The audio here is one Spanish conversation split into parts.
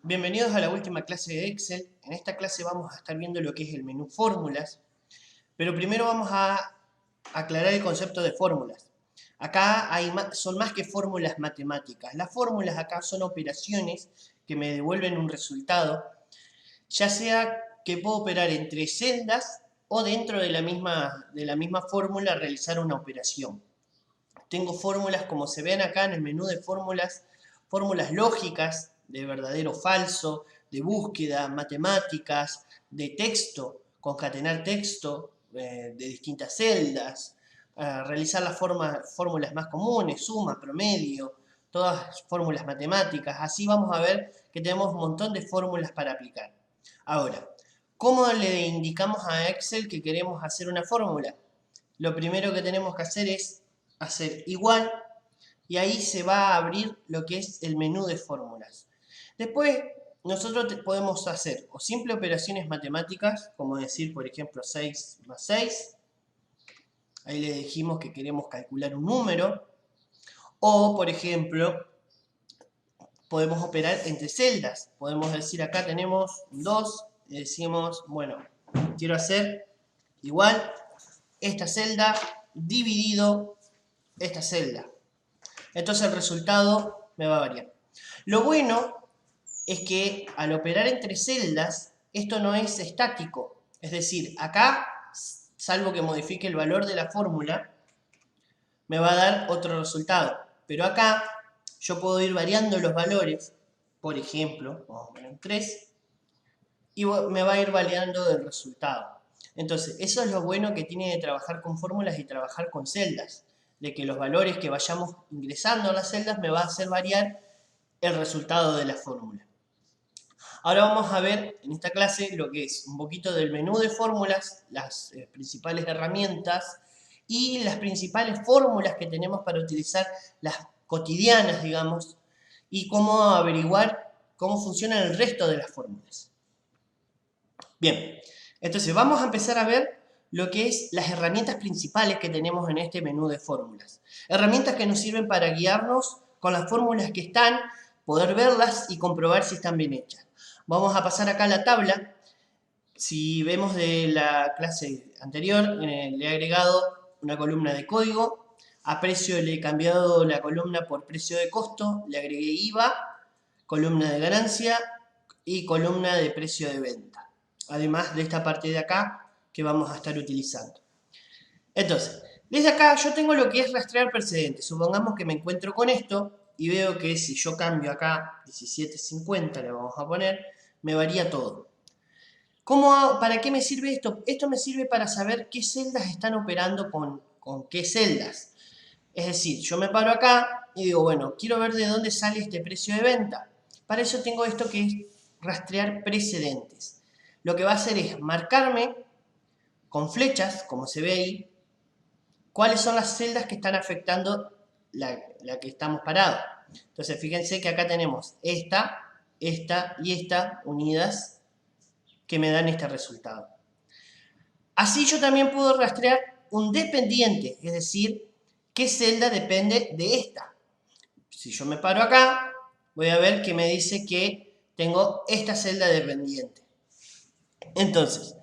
Bienvenidos a la última clase de Excel. En esta clase vamos a estar viendo lo que es el menú fórmulas, pero primero vamos a aclarar el concepto de fórmulas. Acá son más que fórmulas matemáticas. Las fórmulas acá son operaciones que me devuelven un resultado, ya sea que puedo operar entre celdas o dentro de la misma fórmula realizar una operación. Tengo fórmulas como se ven acá en el menú de fórmulas, fórmulas lógicas, de verdadero o falso, de búsqueda, matemáticas, de texto, concatenar texto de distintas celdas, realizar las fórmulas más comunes, suma, promedio, todas fórmulas matemáticas. Así vamos a ver que tenemos un montón de fórmulas para aplicar. Ahora, ¿cómo le indicamos a Excel que queremos hacer una fórmula? Lo primero que tenemos que hacer es hacer igual y ahí se va a abrir lo que es el menú de fórmulas. Después nosotros podemos hacer o simple operaciones matemáticas, como decir por ejemplo 6 más 6, ahí le dijimos que queremos calcular un número, o por ejemplo podemos operar entre celdas, podemos decir acá tenemos 2 y decimos, bueno, quiero hacer igual esta celda dividido esta celda. Entonces el resultado me va a variar. Lo bueno es que al operar entre celdas, esto no es estático. Es decir, acá, salvo que modifique el valor de la fórmula, me va a dar otro resultado. Pero acá yo puedo ir variando los valores, por ejemplo, vamos a poner 3, y me va a ir variando el resultado. Entonces, eso es lo bueno que tiene de trabajar con fórmulas y trabajar con celdas, de que los valores que vayamos ingresando a las celdas me va a hacer variar el resultado de la fórmula. Ahora vamos a ver en esta clase lo que es un poquito del menú de fórmulas, las principales herramientas y las principales fórmulas que tenemos para utilizar, las cotidianas, digamos, y cómo averiguar cómo funcionan el resto de las fórmulas. Bien, entonces vamos a empezar a ver lo que es las herramientas principales que tenemos en este menú de fórmulas. Herramientas que nos sirven para guiarnos con las fórmulas que están, poder verlas y comprobar si están bien hechas. Vamos a pasar acá a la tabla. Si vemos de la clase anterior, le he agregado una columna de código. A precio le he cambiado la columna por precio de costo. Le agregué IVA, columna de ganancia y columna de precio de venta. Además de esta parte de acá que vamos a estar utilizando. Entonces, desde acá yo tengo lo que es rastrear precedentes. Supongamos que me encuentro con esto y veo que si yo cambio acá 1750, le vamos a poner, me varía todo. ¿Para qué me sirve esto? Esto me sirve para saber qué celdas están operando con qué celdas. Es decir, yo me paro acá y digo, bueno, quiero ver de dónde sale este precio de venta. Para eso tengo esto que es rastrear precedentes. Lo que va a hacer es marcarme con flechas, como se ve ahí, cuáles son las celdas que están afectando la que estamos parados. Entonces, fíjense que acá tenemos esta y esta unidas que me dan este resultado. Así yo también puedo rastrear un dependiente, es decir, qué celda depende de esta. Si yo me paro acá, voy a ver que me dice que tengo esta celda dependiente. Entonces,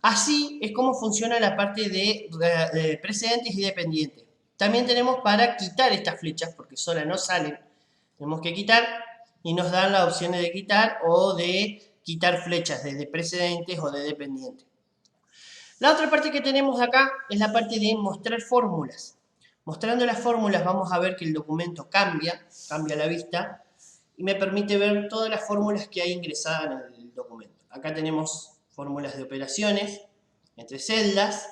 así es como funciona la parte de precedentes y dependientes. También tenemos para quitar estas flechas, porque solas no salen. Tenemos que quitar y nos dan las opciones de quitar o de quitar flechas desde precedentes o de dependientes. La otra parte que tenemos acá es la parte de mostrar fórmulas. Mostrando las fórmulas vamos a ver que el documento cambia la vista y me permite ver todas las fórmulas que hay ingresadas en el documento. Acá tenemos fórmulas de operaciones, entre celdas,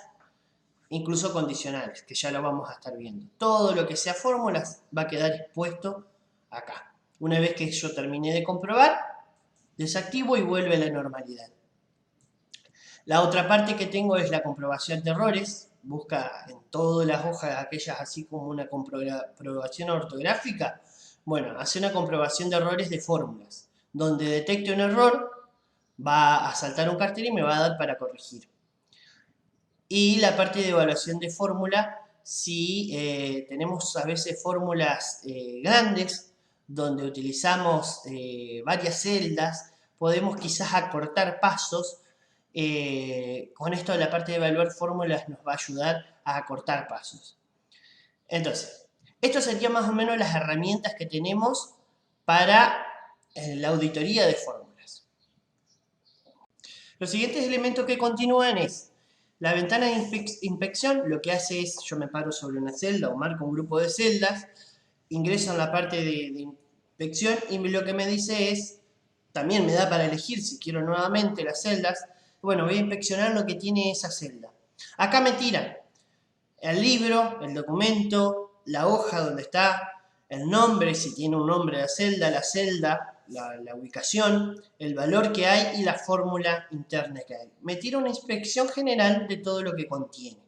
incluso condicionales, que ya lo vamos a estar viendo. Todo lo que sea fórmulas va a quedar expuesto acá. Una vez que yo termine de comprobar, desactivo y vuelve a la normalidad. La otra parte que tengo es la comprobación de errores. Busca en todas las hojas aquellas así como una comprobación ortográfica. Bueno, hace una comprobación de errores de fórmulas. Donde detecte un error, va a saltar un cartel y me va a dar para corregir. Y la parte de evaluación de fórmula, si tenemos a veces fórmulas grandes, donde utilizamos varias celdas, podemos quizás acortar pasos. Con esto la parte de evaluar fórmulas nos va a ayudar a acortar pasos. Entonces, esto serían más o menos las herramientas que tenemos para la auditoría de fórmulas. Los siguientes elementos que continúan es la ventana de inspección. Lo que hace es, yo me paro sobre una celda o marco un grupo de celdas, ingreso en la parte de inspección y lo que me dice es, también me da para elegir si quiero nuevamente las celdas. Bueno, voy a inspeccionar lo que tiene esa celda. Acá me tira el libro, el documento, la hoja donde está, el nombre, si tiene un nombre la celda, la ubicación, el valor que hay y la fórmula interna que hay. Me tira una inspección general de todo lo que contiene.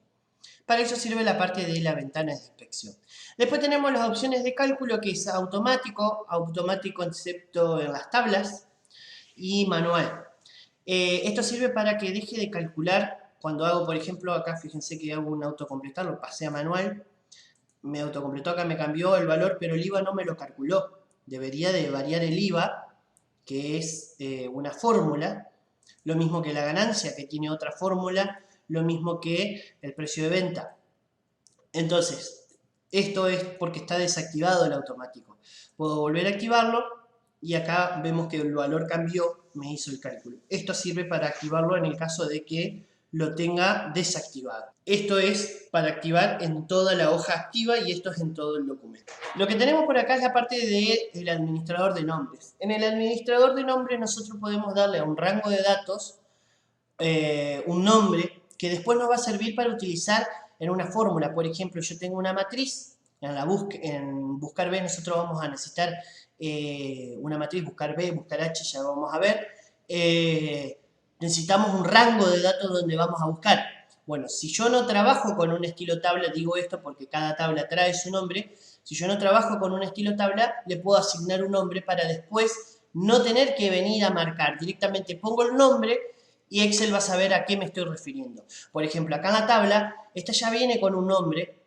Para eso sirve la parte de la ventana de inspección. Después tenemos las opciones de cálculo, que es automático excepto en las tablas, y manual. Esto sirve para que deje de calcular cuando hago, por ejemplo, acá fíjense que hago un autocompletar, lo pasé a manual, me autocompletó acá, me cambió el valor, pero el IVA no me lo calculó. Debería de variar el IVA, que es una fórmula, lo mismo que la ganancia, que tiene otra fórmula, lo mismo que el precio de venta. Entonces, esto es porque está desactivado el automático. Puedo volver a activarlo y acá vemos que el valor cambió, me hizo el cálculo. Esto sirve para activarlo en el caso de que lo tenga desactivado. Esto es para activar en toda la hoja activa y esto es en todo el documento. Lo que tenemos por acá es la parte del administrador de nombres. En el administrador de nombres nosotros podemos darle a un rango de datos un nombre que después nos va a servir para utilizar en una fórmula. Por ejemplo, yo tengo una matriz, en buscar B nosotros vamos a necesitar una matriz, buscar B, buscar H, ya vamos a ver. Necesitamos un rango de datos donde vamos a buscar. Bueno, si yo no trabajo con un estilo tabla, digo esto porque cada tabla trae su nombre, si yo no trabajo con un estilo tabla, le puedo asignar un nombre para después no tener que venir a marcar. Directamente pongo el nombre y Excel va a saber a qué me estoy refiriendo. Por ejemplo, acá en la tabla, esta ya viene con un nombre,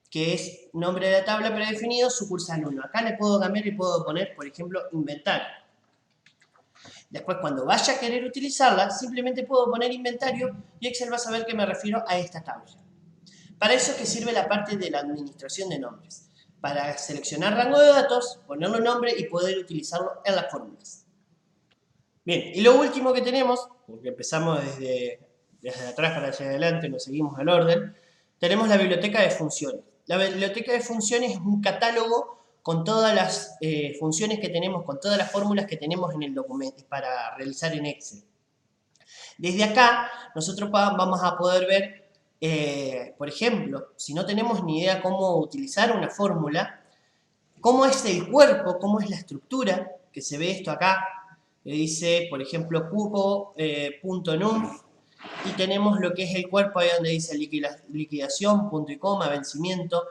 que es nombre de la tabla predefinido, sucursal 1. Acá le puedo cambiar y puedo poner, por ejemplo, inventario. Después, cuando vaya a querer utilizarla, simplemente puedo poner inventario y Excel va a saber que me refiero a esta tabla. Para eso es que sirve la parte de la administración de nombres. Para seleccionar rango de datos, ponerle nombre y poder utilizarlo en las fórmulas. Bien, y lo último que tenemos, porque empezamos desde atrás para hacia adelante, nos seguimos al orden, tenemos la biblioteca de funciones. La biblioteca de funciones es un catálogo con todas las funciones que tenemos, con todas las fórmulas que tenemos en el documento para realizar en Excel. Desde acá, nosotros vamos a poder ver, por ejemplo, si no tenemos ni idea cómo utilizar una fórmula, cómo es el cuerpo, cómo es la estructura, que se ve esto acá, que dice, por ejemplo, cupo.num, y tenemos lo que es el cuerpo, ahí donde dice liquidación, punto y coma, vencimiento,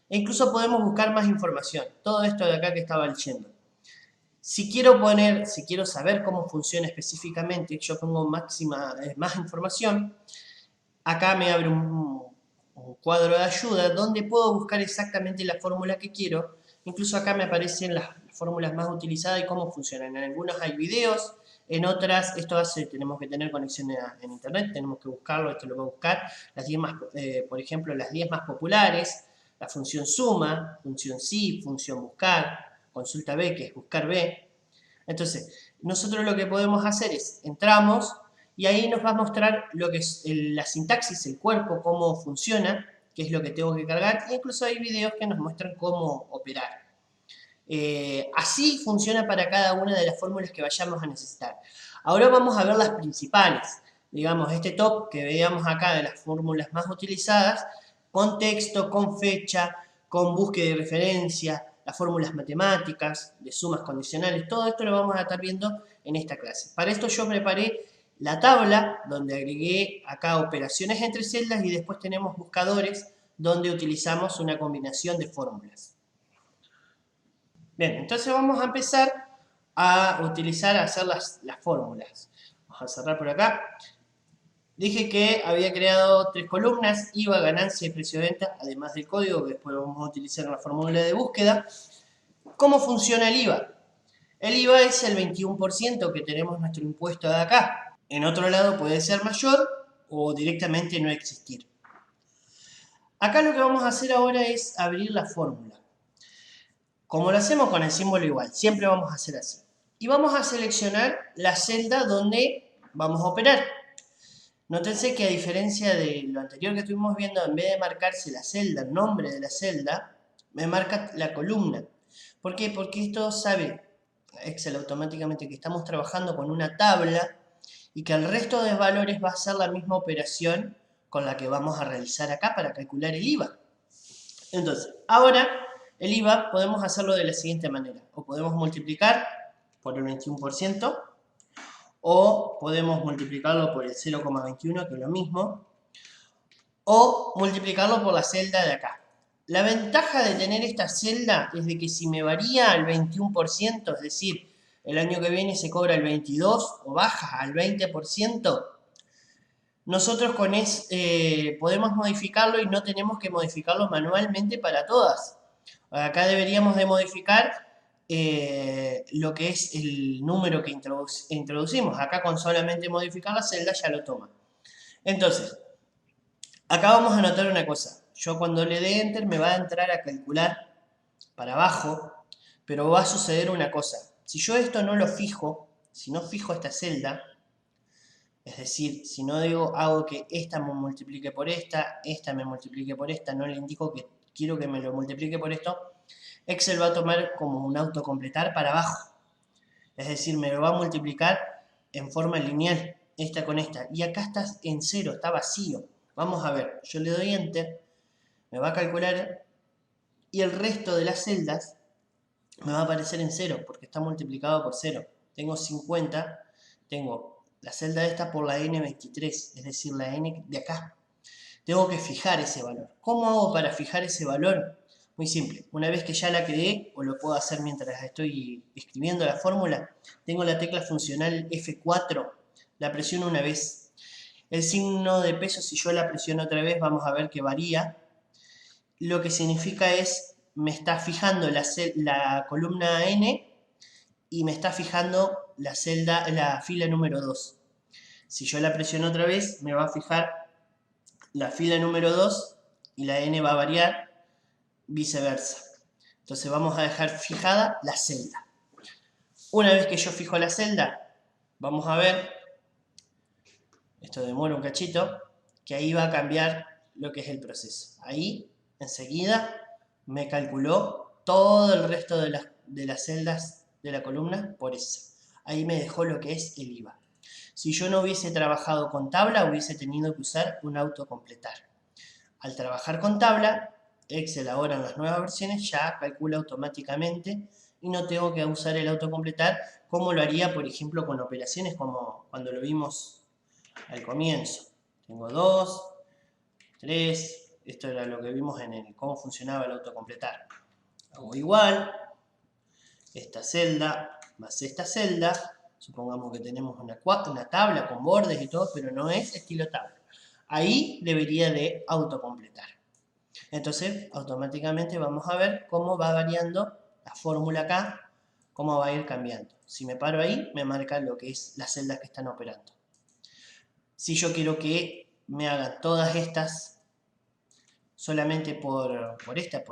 e incluso podemos buscar más información, todo esto de acá que estaba leyendo. Si quiero saber cómo funciona específicamente, yo pongo más información, acá me abre un cuadro de ayuda donde puedo buscar exactamente la fórmula que quiero. Incluso acá me aparecen las fórmulas más utilizadas y cómo funcionan. En algunas hay videos, en otras, tenemos que tener conexión en internet, tenemos que buscarlo, esto lo voy a buscar. Las 10 más, por ejemplo, las 10 más populares, la función suma, función sí, función buscar, consulta B, que es buscar B. Entonces, nosotros lo que podemos hacer es, entramos y ahí nos va a mostrar lo que es la sintaxis, el cuerpo, cómo funciona, qué es lo que tengo que cargar, e incluso hay videos que nos muestran cómo operar. Así funciona para cada una de las fórmulas que vayamos a necesitar. Ahora vamos a ver las principales. Digamos, este top que veíamos acá de las fórmulas más utilizadas, con texto, con fecha, con búsqueda y referencia, las fórmulas matemáticas, de sumas condicionales, todo esto lo vamos a estar viendo en esta clase. Para esto yo preparé la tabla donde agregué acá operaciones entre celdas y después tenemos buscadores donde utilizamos una combinación de fórmulas. Bien, entonces vamos a empezar a hacer las fórmulas. Vamos a cerrar por acá. Dije que había creado 3 columnas, IVA, ganancia y precio de venta, además del código que después vamos a utilizar en la fórmula de búsqueda. ¿Cómo funciona el IVA? El IVA es el 21% que tenemos nuestro impuesto de acá. En otro lado puede ser mayor o directamente no existir. Acá lo que vamos a hacer ahora es abrir la fórmula. Como lo hacemos con el símbolo igual, siempre vamos a hacer así. Y vamos a seleccionar la celda donde vamos a operar. Nótense que a diferencia de lo anterior que estuvimos viendo, en vez de marcarse la celda, el nombre de la celda, me marca la columna. ¿Por qué? Porque esto sabe Excel automáticamente que estamos trabajando con una tabla y que el resto de valores va a ser la misma operación con la que vamos a realizar acá para calcular el IVA. Entonces, ahora el IVA podemos hacerlo de la siguiente manera. O podemos multiplicar por el 21%, o podemos multiplicarlo por el 0,21, que es lo mismo, o multiplicarlo por la celda de acá. La ventaja de tener esta celda es de que si me varía al 21%, es decir, el año que viene se cobra el 22% o baja al 20%, nosotros con podemos modificarlo y no tenemos que modificarlo manualmente para todas. Acá deberíamos de modificar lo que es el número que introducimos. Acá con solamente modificar la celda ya lo toma. Entonces, acá vamos a notar una cosa. Yo cuando le dé Enter me va a entrar a calcular para abajo, pero va a suceder una cosa. Si yo esto no lo fijo, si no fijo esta celda, es decir, si no hago que esta me multiplique por esta me multiplique por esta, no le indico que quiero que me lo multiplique por esto, Excel va a tomar como un autocompletar para abajo. Es decir, me lo va a multiplicar en forma lineal, esta con esta. Y acá está en cero, está vacío. Vamos a ver, yo le doy Enter, me va a calcular y el resto de las celdas me va a aparecer en cero porque está multiplicado por 0. Tengo 50, tengo la celda esta por la N23, es decir, la N de acá. Tengo que fijar ese valor. ¿Cómo hago para fijar ese valor? Muy simple. Una vez que ya la creé, o lo puedo hacer mientras estoy escribiendo la fórmula, tengo la tecla funcional F4, la presiono una vez. El signo de peso, si yo la presiono otra vez, vamos a ver que varía. Lo que significa es, me está fijando la columna N y me está fijando la fila número 2. Si yo la presiono otra vez, me va a fijar la fila número 2 y la N va a variar, viceversa. Entonces vamos a dejar fijada la celda. Una vez que yo fijo la celda, vamos a ver, esto demora un cachito, que ahí va a cambiar lo que es el proceso. Ahí, enseguida, me calculó todo el resto de las celdas de la columna por esa. Ahí me dejó lo que es el IVA. Si yo no hubiese trabajado con tabla, hubiese tenido que usar un autocompletar. Al trabajar con tabla, Excel ahora en las nuevas versiones ya calcula automáticamente y no tengo que usar el autocompletar como lo haría, por ejemplo, con operaciones como cuando lo vimos al comienzo. Tengo 2, 3, esto era lo que vimos en cómo funcionaba el autocompletar. Hago igual, esta celda más esta celda, supongamos que tenemos una tabla con bordes y todo, pero no es estilo tabla. Ahí debería de autocompletar. Entonces, automáticamente vamos a ver cómo va variando la fórmula acá, cómo va a ir cambiando. Si me paro ahí, me marca lo que es las celdas que están operando. Si yo quiero que me hagan todas estas solamente por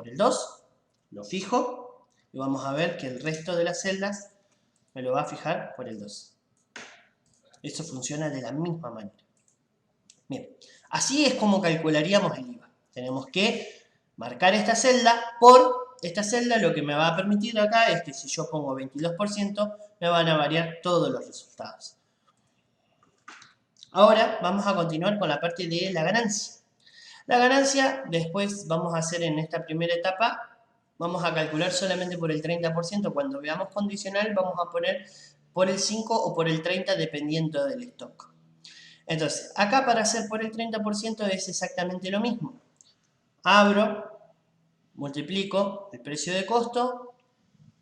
el 2, lo fijo y vamos a ver que el resto de las celdas me lo va a fijar por el 2. Esto funciona de la misma manera. Bien, así es como calcularíamos el IVA. Tenemos que marcar esta celda por esta celda. Lo que me va a permitir acá es que si yo pongo 22%, me van a variar todos los resultados. Ahora vamos a continuar con la parte de la ganancia. La ganancia, después vamos a hacer en esta primera etapa, vamos a calcular solamente por el 30%. Cuando veamos condicional, vamos a poner por el 5 o por el 30 dependiendo del stock. Entonces, acá para hacer por el 30% es exactamente lo mismo. Abro, multiplico el precio de costo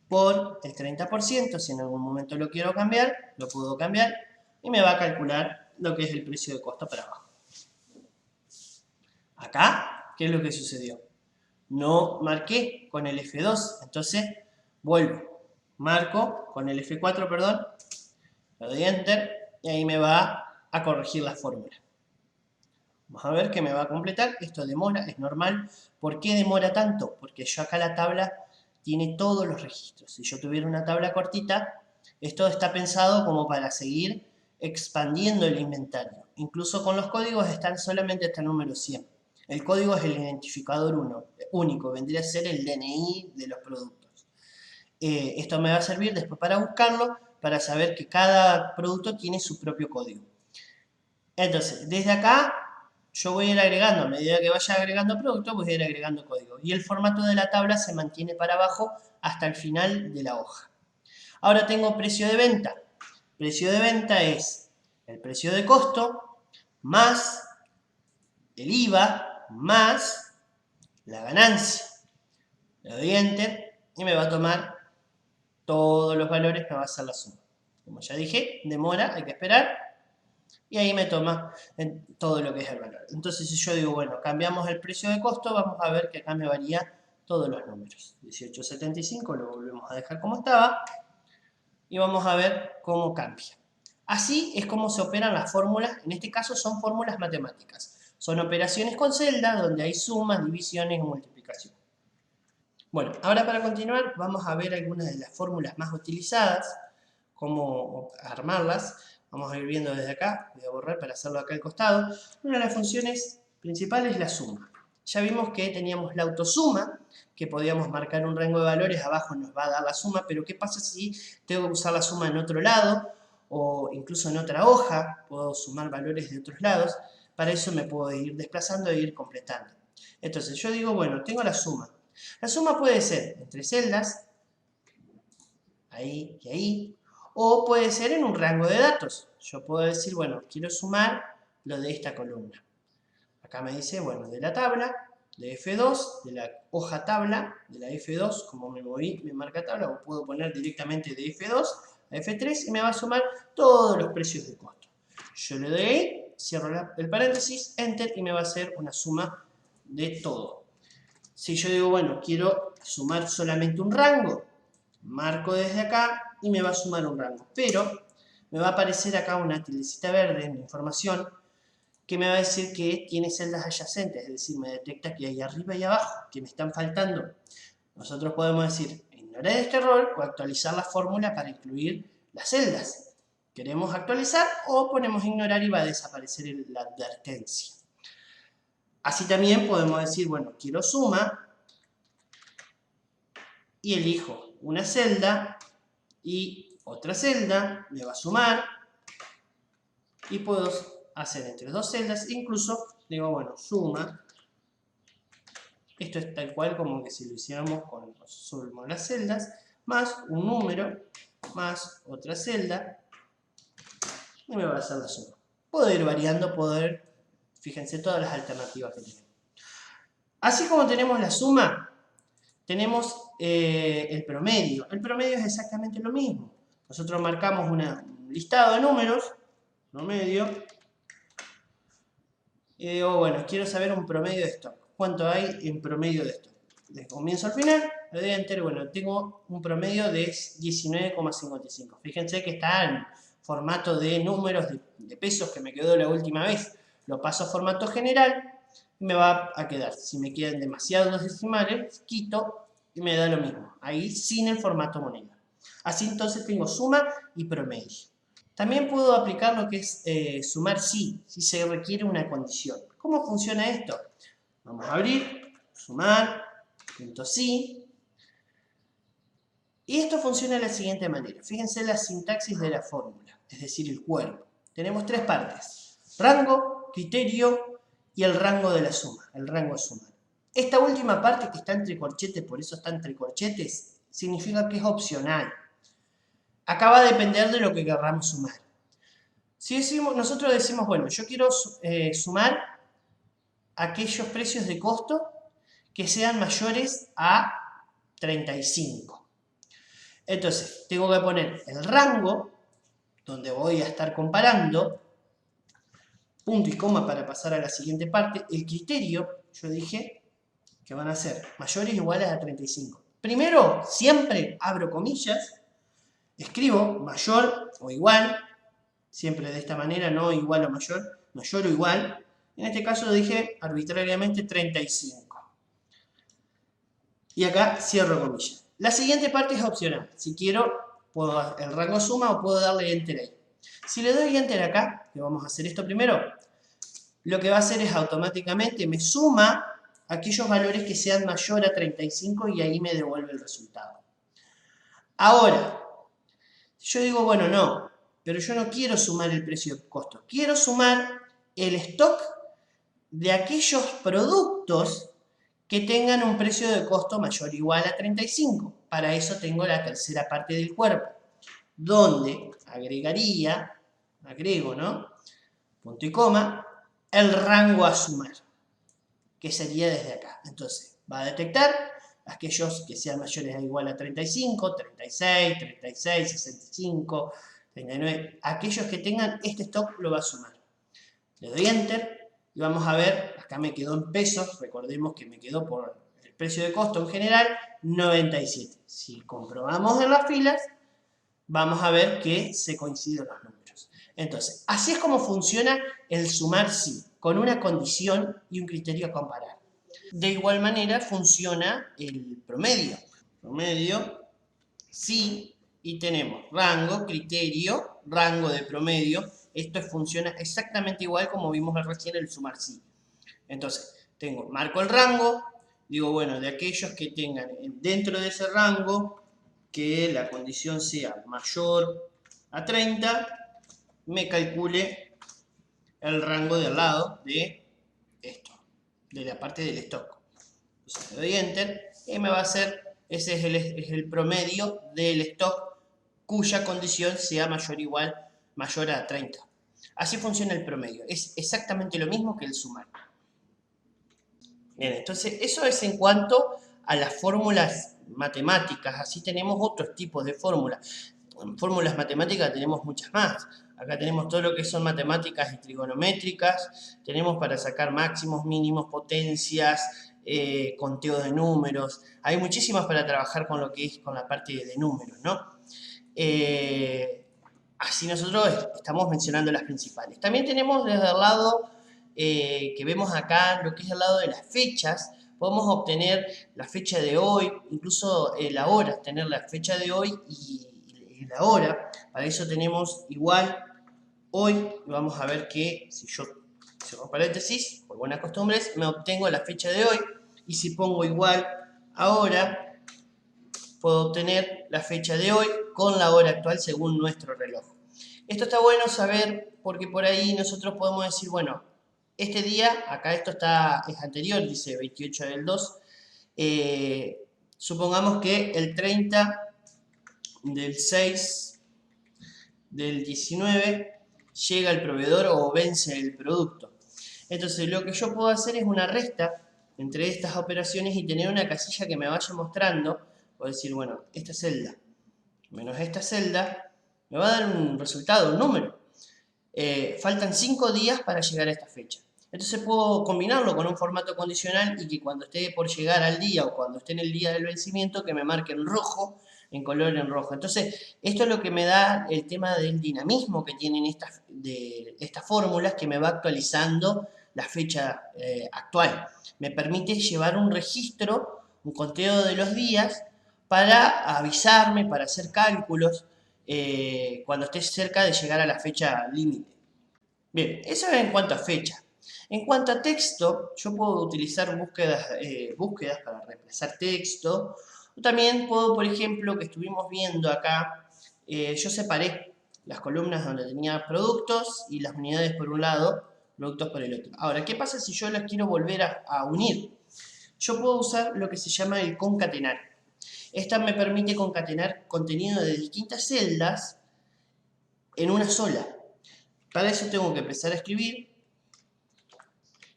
por el 30%. Si en algún momento lo quiero cambiar, lo puedo cambiar y me va a calcular lo que es el precio de costo para abajo. Acá, ¿qué es lo que sucedió? No marqué con el F2, entonces vuelvo, marco con el F4, perdón, le doy Enter y ahí me va a corregir la fórmula. Vamos a ver que me va a completar. Esto demora, es normal. ¿Por qué demora tanto? Porque yo acá la tabla tiene todos los registros. Si yo tuviera una tabla cortita, esto está pensado como para seguir expandiendo el inventario. Incluso con los códigos están solamente hasta el número 100. El código es el identificador único, vendría a ser el DNI de los productos. Esto me va a servir después para buscarlo, para saber que cada producto tiene su propio código. Entonces, desde acá yo voy a ir agregando, a medida que vaya agregando productos, voy a ir agregando código. Y el formato de la tabla se mantiene para abajo hasta el final de la hoja. Ahora tengo precio de venta. Precio de venta es el precio de costo más el IVA más la ganancia. Le doy Enter y me va a tomar todos los valores que va a hacer la suma. Como ya dije, demora, hay que esperar. Y ahí me toma todo lo que es el valor. Entonces si yo digo, bueno, cambiamos el precio de costo, vamos a ver que acá me varía todos los números. 18.75 lo volvemos a dejar como estaba. Y vamos a ver cómo cambia. Así es como se operan las fórmulas. En este caso son fórmulas matemáticas. Son operaciones con celda donde hay sumas, divisiones y multiplicación. Bueno, ahora para continuar vamos a ver algunas de las fórmulas más utilizadas, cómo armarlas. Vamos a ir viendo desde acá, voy a borrar para hacerlo acá al costado. Una de las funciones principales es la suma. Ya vimos que teníamos la autosuma, que podíamos marcar un rango de valores, abajo nos va a dar la suma, pero ¿qué pasa si tengo que usar la suma en otro lado? O incluso en otra hoja, puedo sumar valores de otros lados. Para eso me puedo ir desplazando e ir completando. Entonces yo digo, bueno, tengo la suma. La suma puede ser entre celdas, ahí y ahí, o puede ser en un rango de datos. Yo puedo decir, bueno, quiero sumar lo de esta columna. Acá me dice, bueno, de la tabla, de F2, de la hoja tabla, de la F2, como me moví, me marca tabla, o puedo poner directamente de F2 a F3 y me va a sumar todos los precios de costo. Yo le doy ahí, cierro el paréntesis, Enter, y me va a hacer una suma de todo. Si yo digo, bueno, quiero sumar solamente un rango, marco desde acá y me va a sumar un rango. Pero me va a aparecer acá una tildecita verde en la información que me va a decir que tiene celdas adyacentes, es decir, me detecta que hay arriba y abajo, que me están faltando. Nosotros podemos decir, ignorar este error o actualizar la fórmula para incluir las celdas. Queremos actualizar o ponemos ignorar y va a desaparecer la advertencia. Así también podemos decir, bueno, quiero suma y elijo una celda y otra celda, me va a sumar y puedo hacer entre dos celdas, incluso digo, bueno, suma, esto es tal cual como que si lo hiciéramos con sumamos las celdas, más un número, más otra celda, y me va a hacer la suma. Puedo ir variando, fíjense todas las alternativas que tenemos. Así como tenemos la suma, tenemos el promedio. El promedio es exactamente lo mismo. Nosotros marcamos un listado de números, promedio, y digo, bueno, quiero saber un promedio de stock. ¿Cuánto hay en promedio de stock? De comienzo al final, le doy Enter, bueno, tengo un promedio de 19,55. Fíjense que está en formato de números de pesos que me quedó la última vez. Lo paso a formato general y me va a quedar. Si me quedan demasiados decimales, quito y me da lo mismo. Ahí sin el formato moneda. Así entonces tengo suma y promedio. También puedo aplicar lo que es sumar si se requiere una condición. ¿Cómo funciona esto? Vamos a abrir, sumar, punto si. Y esto funciona de la siguiente manera. Fíjense la sintaxis de la fórmula, es decir, el cuerpo. Tenemos tres partes: rango, criterio y el rango de la suma, el rango a sumar. Esta última parte que está entre corchetes, por eso está entre corchetes, significa que es opcional. Acá va a depender de lo que queramos sumar. Si nosotros decimos, bueno, yo quiero sumar aquellos precios de costo que sean mayores a 35. Entonces, tengo que poner el rango, donde voy a estar comparando, punto y coma para pasar a la siguiente parte. El criterio, yo dije que van a ser mayores o iguales a 35. Primero, siempre abro comillas, escribo mayor o igual, siempre de esta manera, no igual o mayor, mayor o igual. En este caso lo dije arbitrariamente 35. Y acá cierro comillas. La siguiente parte es opcional. Si quiero, puedo el rango suma o puedo darle enter ahí. Si le doy enter acá, que vamos a hacer esto primero, lo que va a hacer es automáticamente me suma aquellos valores que sean mayor a 35 y ahí me devuelve el resultado. Ahora, yo digo, bueno, no, pero yo no quiero sumar el precio de costo. Quiero sumar el stock de aquellos productos que tengan un precio de costo mayor o igual a 35. Para eso tengo la tercera parte del cuerpo, donde agrego, ¿no? Punto y coma, el rango a sumar, que sería desde acá. Entonces, va a detectar aquellos que sean mayores o igual a 35, 36, 36, 65, 39. Aquellos que tengan este stock lo va a sumar. Le doy enter y vamos a ver, acá me quedó en pesos, recordemos que me quedó por el precio de costo en general, 97. Si comprobamos en las filas, vamos a ver que se coinciden los números. Entonces, así es como funciona el sumar sí, con una condición y un criterio a comparar. De igual manera funciona el promedio. Promedio, sí, y tenemos rango, criterio, rango de promedio. Esto funciona exactamente igual como vimos recién el sumar sí. Entonces, marco el rango, digo, bueno, de aquellos que tengan dentro de ese rango, que la condición sea mayor a 30, me calcule el rango de al lado de esto, de la parte del stock. Entonces le doy enter y me va a hacer, ese es el promedio del stock cuya condición sea mayor o igual, mayor a 30. Así funciona el promedio, es exactamente lo mismo que el sumar. Bien, entonces eso es en cuanto a las fórmulas matemáticas. Así tenemos otros tipos de fórmulas. En fórmulas matemáticas tenemos muchas más. Acá tenemos todo lo que son matemáticas y trigonométricas. Tenemos para sacar máximos, mínimos, potencias, conteo de números. Hay muchísimas para trabajar con lo que es con la parte de números, ¿no? Así nosotros estamos mencionando las principales. También tenemos desde el lado que vemos acá, lo que es el lado de las fechas. Podemos obtener la fecha de hoy, incluso la hora, tener la fecha de hoy y la hora. Para eso tenemos igual hoy. Y vamos a ver que si yo cierro paréntesis, por buenas costumbres, me obtengo la fecha de hoy. Y si pongo igual ahora, puedo obtener la fecha de hoy con la hora actual según nuestro reloj. Esto está bueno saber porque por ahí nosotros podemos decir, bueno, este día, acá esto es anterior, dice 28 del 2, supongamos que el 30 del 6 del 19 llega el proveedor o vence el producto. Entonces lo que yo puedo hacer es una resta entre estas operaciones y tener una casilla que me vaya mostrando. Puedo decir, bueno, esta celda menos esta celda me va a dar un resultado, un número. Faltan 5 días para llegar a esta fecha. Entonces puedo combinarlo con un formato condicional y que cuando esté por llegar al día o cuando esté en el día del vencimiento que me marque en rojo, en color en rojo. Entonces esto es lo que me da el tema del dinamismo que tienen estas fórmulas, que me va actualizando la fecha actual. Me permite llevar un registro, un conteo de los días para avisarme, para hacer cálculos cuando esté cerca de llegar a la fecha límite. Bien, eso es en cuanto a fecha. En cuanto a texto, yo puedo utilizar búsquedas para reemplazar texto. También puedo, por ejemplo, que estuvimos viendo acá, yo separé las columnas donde tenía productos y las unidades por un lado, productos por el otro. Ahora, ¿qué pasa si yo las quiero volver a unir? Yo puedo usar lo que se llama el concatenar. Esta me permite concatenar contenido de distintas celdas en una sola. Para eso tengo que empezar a escribir,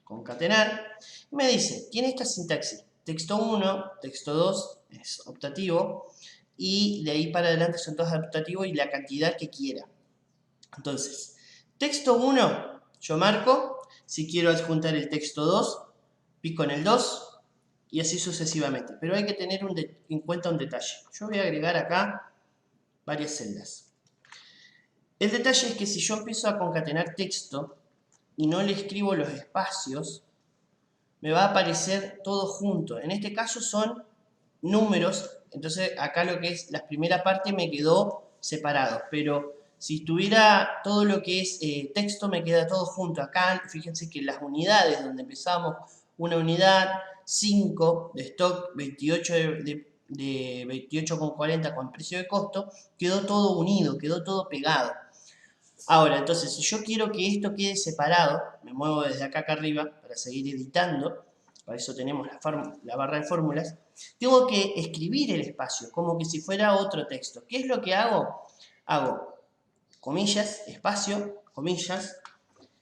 concatenar, y me dice, tiene esta sintaxis, texto 1, texto 2 es optativo, y de ahí para adelante son todos optativos y la cantidad que quiera. Entonces, texto 1, yo marco, si quiero adjuntar el texto 2, pico en el 2, y así sucesivamente. Pero hay que tener en cuenta un detalle. Yo voy a agregar acá varias celdas. El detalle es que si yo empiezo a concatenar texto y no le escribo los espacios, me va a aparecer todo junto. En este caso son números, entonces acá lo que es la primera parte me quedó separado, pero si tuviera todo lo que es texto me queda todo junto. Acá fíjense que las unidades donde empezamos, una unidad, 5 de stock, 28 de 28,40 con precio de costo, quedó todo unido, quedó todo pegado. Ahora, entonces, si yo quiero que esto quede separado, me muevo desde acá arriba para seguir editando, para eso tenemos la barra de fórmulas, tengo que escribir el espacio, como que si fuera otro texto. ¿Qué es lo que hago? Hago comillas, espacio, comillas,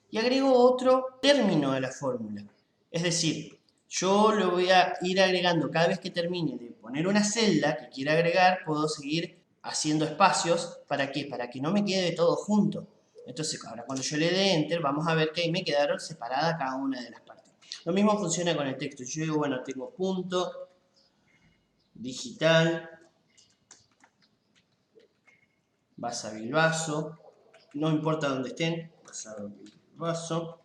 y agrego otro término a la fórmula. Es decir, yo lo voy a ir agregando cada vez que termine de poner una celda que quiera agregar, puedo seguir haciendo espacios. ¿Para qué? Para que no me quede todo junto. Entonces, ahora cuando yo le dé Enter, vamos a ver que ahí me quedaron separadas cada una de las partes. Lo mismo funciona con el texto. Yo digo, bueno, tengo punto, digital, Basa Bilbaso, no importa dónde estén, Basa Bilbaso.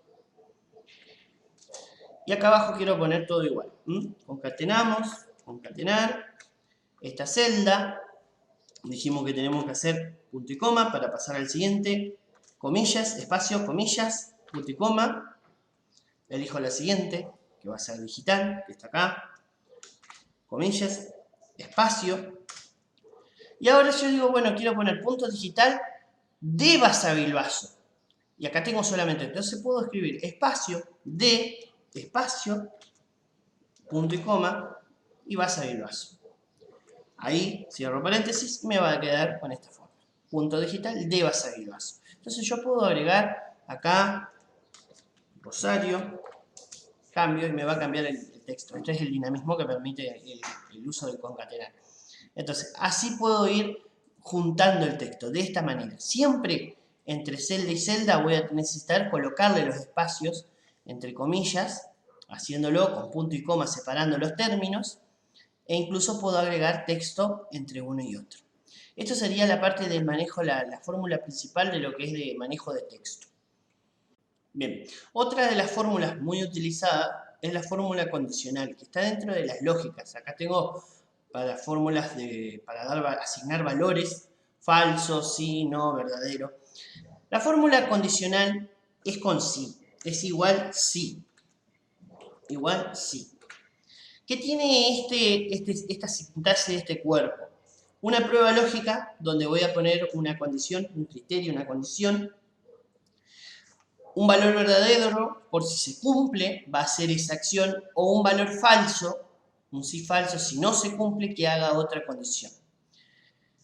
Y acá abajo quiero poner todo igual. Concatenamos, concatenar, esta celda, dijimos que tenemos que hacer punto y coma para pasar al siguiente, comillas, espacio, comillas, punto y coma, elijo la siguiente, que va a ser digital, que está acá, comillas, espacio, y ahora yo digo, bueno, quiero poner punto digital de Basa Bilbaso, y acá tengo solamente, entonces puedo escribir espacio, de, espacio, punto y coma, y Basa Bilbaso. Ahí cierro paréntesis y me va a quedar con esta forma. Punto digital de Basa Bilbaso. Entonces yo puedo agregar acá Rosario, cambio y me va a cambiar el texto. Este es el dinamismo que permite el uso del concatenar. Entonces, así puedo ir juntando el texto de esta manera. Siempre entre celda y celda voy a necesitar colocarle los espacios entre comillas, haciéndolo con punto y coma separando los términos, e incluso puedo agregar texto entre uno y otro. Esto sería la parte del manejo, la fórmula principal de lo que es de manejo de texto. Bien, otra de las fórmulas muy utilizada es la fórmula condicional, que está dentro de las lógicas. Acá tengo para fórmulas para asignar valores, falso, sí, no, verdadero. La fórmula condicional es con sí, es igual sí. Igual sí. ¿Qué tiene esta sintaxis de este cuerpo? Una prueba lógica donde voy a poner una condición, un criterio, una condición, un valor verdadero por si se cumple, va a ser esa acción, o un valor falso, un sí falso, si no se cumple, que haga otra condición.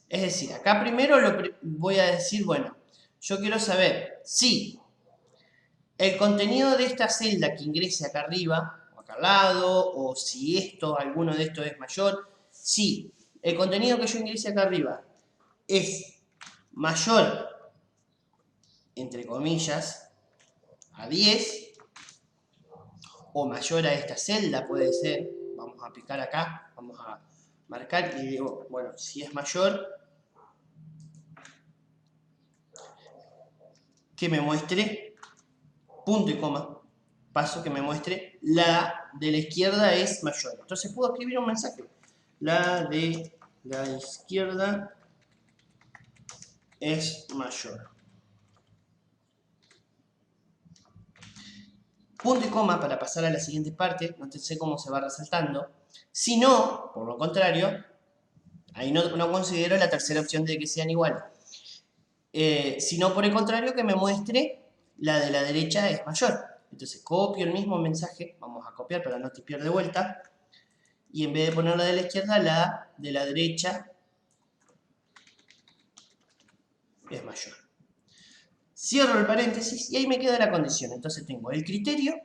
Es decir, acá primero voy a decir, bueno, yo quiero saber si el contenido de esta celda que ingrese acá arriba, o acá al lado, o si alguno de estos es mayor, si el contenido que yo ingrese acá arriba es mayor, entre comillas, a 10, o mayor a esta celda puede ser, vamos a picar acá, vamos a marcar y digo, bueno, si es mayor, que me muestre punto y coma, paso que me muestre la de la izquierda es mayor. Entonces puedo escribir un mensaje, la de la izquierda es mayor. Punto y coma para pasar a la siguiente parte, no sé cómo se va resaltando. Si no, por lo contrario, ahí no considero la tercera opción de que sean iguales. Si no, por el contrario, que me muestre la de la derecha es mayor. Entonces copio el mismo mensaje, vamos a copiar para no tipear de vuelta, y en vez de poner la de la izquierda, la de la derecha es mayor. Cierro el paréntesis y ahí me queda la condición. Entonces tengo el criterio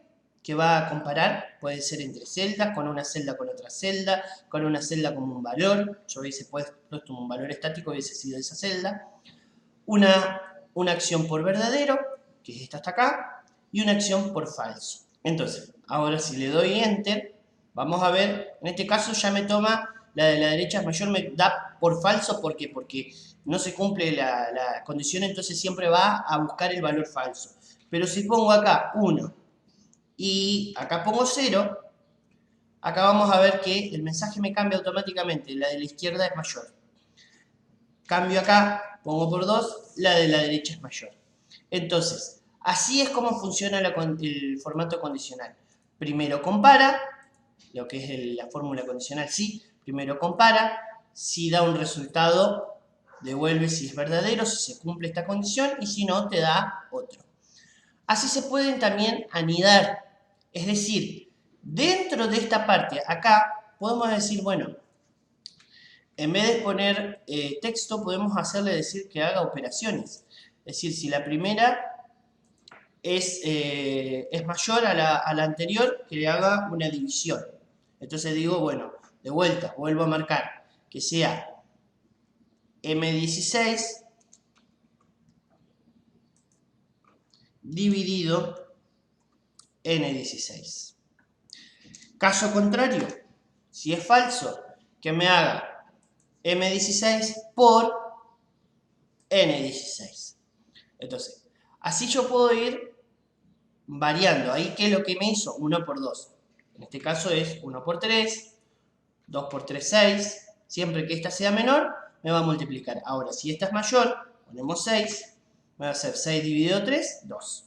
que va a comparar, puede ser entre celdas, con una celda con otra celda, con una celda como un valor. Yo hubiese puesto un valor estático, hubiese sido esa celda. Una acción por verdadero, que es esta hasta acá, y una acción por falso. Entonces, ahora si le doy Enter, Vamos a ver, en este caso ya me toma la de la derecha es mayor, me da por falso. ¿Por qué? Porque no se cumple la condición, entonces siempre va a buscar el valor falso. Pero si pongo acá 1 y acá pongo 0, acá vamos a ver que el mensaje me cambia automáticamente, la de la izquierda es mayor. Cambio acá, pongo por 2, la de la derecha es mayor. Entonces, así es como funciona el formato condicional. Primero compara, lo que es la fórmula condicional, sí. Primero compara, si da un resultado, devuelve si es verdadero, si se cumple esta condición, y si no, te da otro. Así se pueden también anidar. Es decir, dentro de esta parte, acá, podemos decir, bueno, en vez de poner texto, podemos hacerle decir que haga operaciones. Es decir, si la primera es mayor a la anterior, que le haga una división. Entonces digo, bueno, de vuelta, vuelvo a marcar que sea M16 dividido N16. Caso contrario, si es falso, que me haga M16 por N16. Entonces, así yo puedo ir variando. Ahí, ¿qué es lo que me hizo? 1 por 2. En este caso es 1 por 3, 2 por 3, 6. Siempre que esta sea menor, me va a multiplicar. Ahora, si esta es mayor, ponemos 6. Me va a ser 6 dividido 3, 2.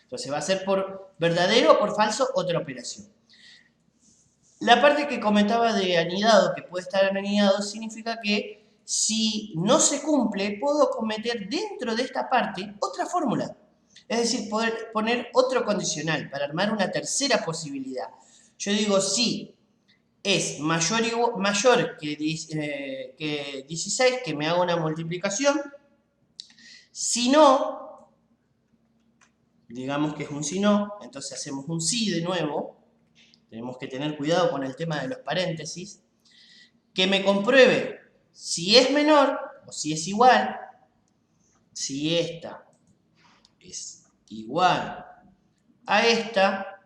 Entonces va a ser por verdadero o por falso otra operación. La parte que comentaba de anidado, que puede estar anidado, significa que si no se cumple, puedo cometer dentro de esta parte otra fórmula. Es decir, poder poner otro condicional para armar una tercera posibilidad. Yo digo si es mayor que 16, que me haga una multiplicación. Si no, digamos que es un si no, entonces hacemos un si de nuevo. Tenemos que tener cuidado con el tema de los paréntesis. Que me compruebe si es menor o si es igual. Si esta es igual a esta,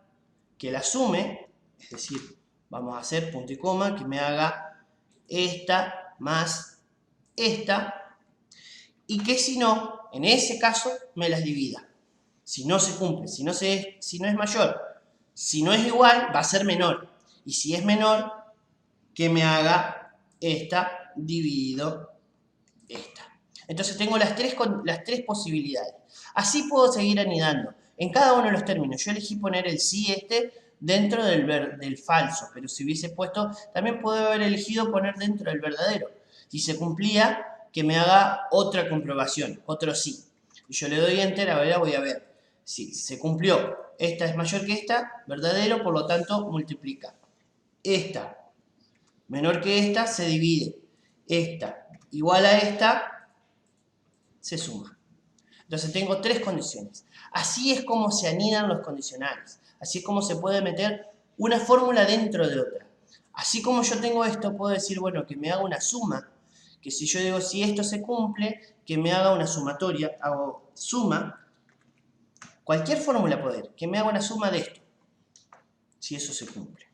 que la sume, es decir, vamos a hacer punto y coma, que me haga esta más esta, y que si no, en ese caso, me las divida. Si no se cumple, si no es mayor, si no es igual, va a ser menor. Y si es menor, que me haga esta dividido esta. Entonces tengo las tres posibilidades. Así puedo seguir anidando. En cada uno de los términos, yo elegí poner el sí dentro del falso, pero si hubiese puesto, también puedo haber elegido poner dentro del verdadero. Si se cumplía, que me haga otra comprobación, otro sí. Y yo le doy enter, ahora voy a ver. Si se cumplió, esta es mayor que esta, verdadero, por lo tanto multiplica. Esta menor que esta, se divide. Esta igual a esta, se suma. Entonces tengo tres condiciones. Así es como se anidan los condicionales. Así es como se puede meter una fórmula dentro de otra. Así como yo tengo esto, puedo decir, bueno, que me haga una suma. Que si yo digo, si esto se cumple, que me haga una sumatoria. Hago suma. Cualquier fórmula poder, que me haga una suma de esto. Si eso se cumple.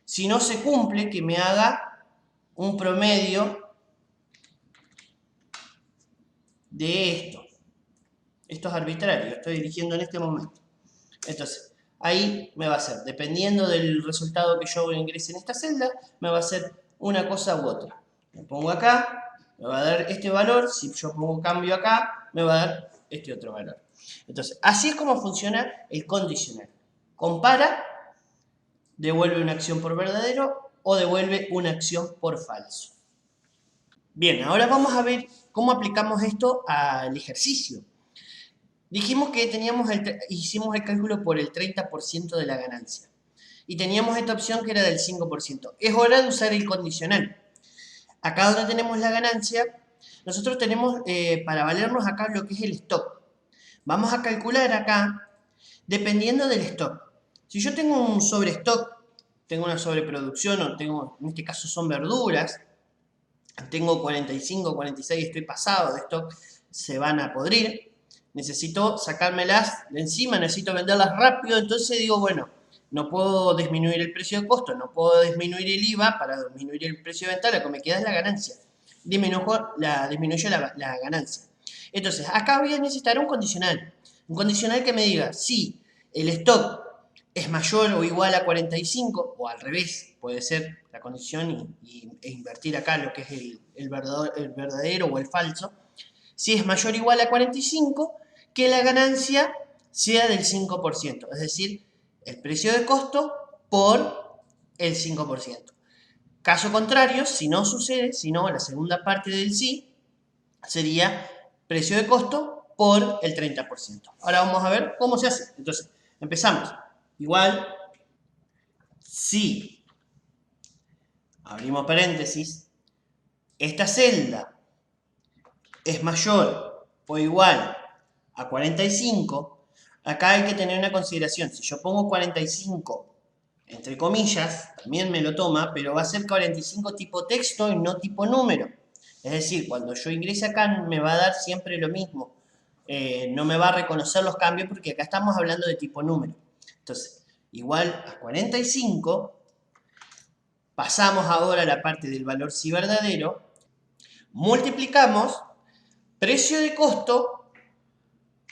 Si no se cumple, que me haga un promedio de esto. Esto es arbitrario, estoy eligiendo en este momento. Entonces, ahí me va a hacer, dependiendo del resultado que yo ingrese en esta celda, me va a hacer una cosa u otra. Me pongo acá, me va a dar este valor. Si yo pongo cambio acá, me va a dar este otro valor. Entonces, así es como funciona el condicional. Compara, devuelve una acción por verdadero o devuelve una acción por falso. Bien, ahora vamos a ver cómo aplicamos esto al ejercicio. Dijimos que hicimos el cálculo por el 30% de la ganancia. Y teníamos esta opción que era del 5%. Es hora de usar el condicional. Acá donde tenemos la ganancia, nosotros tenemos para valernos acá lo que es el stock. Vamos a calcular acá dependiendo del stock. Si yo tengo un sobrestock, tengo una sobreproducción, o tengo, en este caso son verduras, tengo 45, 46, estoy pasado de stock, se van a podrir. Necesito sacármelas de encima, necesito venderlas rápido, entonces digo, bueno, no puedo disminuir el precio de costo, no puedo disminuir el IVA para disminuir el precio de venta, lo que me queda es la ganancia. Disminuyo la ganancia. Entonces, acá voy a necesitar un condicional. Un condicional que me diga si el stock es mayor o igual a 45, o al revés, puede ser la condición e invertir acá lo que es el verdadero o el falso. Si es mayor o igual a 45, que la ganancia sea del 5%, es decir, el precio de costo por el 5%. Caso contrario, si no sucede, si no, la segunda parte del sí sería precio de costo por el 30%. Ahora vamos a ver cómo se hace. Entonces, empezamos. Igual, si, abrimos paréntesis, esta celda es mayor o igual a 45, acá hay que tener una consideración. Si yo pongo 45 entre comillas, también me lo toma, pero va a ser 45 tipo texto y no tipo número. Es decir, cuando yo ingrese acá me va a dar siempre lo mismo. No me va a reconocer los cambios porque acá estamos hablando de tipo número. Entonces, igual a 45, pasamos ahora a la parte del valor sí verdadero, multiplicamos precio de costo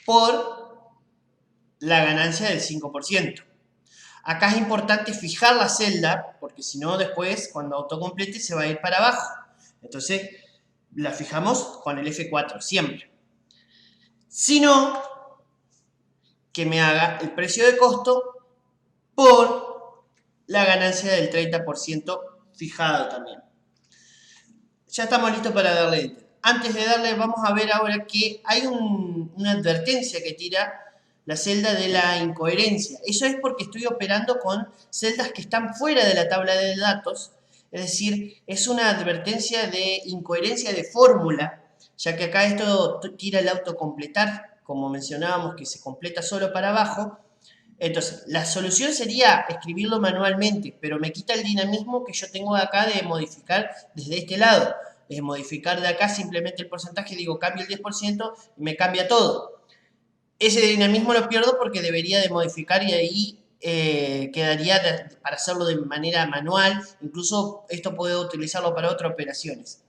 por la ganancia del 5%. Acá es importante fijar la celda, porque si no después, cuando autocomplete, se va a ir para abajo. Entonces, la fijamos con el F4, siempre. Si no, que me haga el precio de costo por la ganancia del 30% fijado también. Ya estamos listos para darle enter. Antes de darle, vamos a ver ahora que hay una advertencia que tira la celda de la incoherencia. Eso es porque estoy operando con celdas que están fuera de la tabla de datos, es decir, es una advertencia de incoherencia de fórmula, ya que acá esto tira el autocompletar, como mencionábamos, que se completa solo para abajo. Entonces, la solución sería escribirlo manualmente, pero me quita el dinamismo que yo tengo acá de modificar desde este lado. De modificar de acá simplemente el porcentaje, digo, cambio el 10% y me cambia todo. Ese dinamismo lo pierdo porque debería de modificar y ahí quedaría para hacerlo de manera manual. Incluso esto puedo utilizarlo para otras operaciones.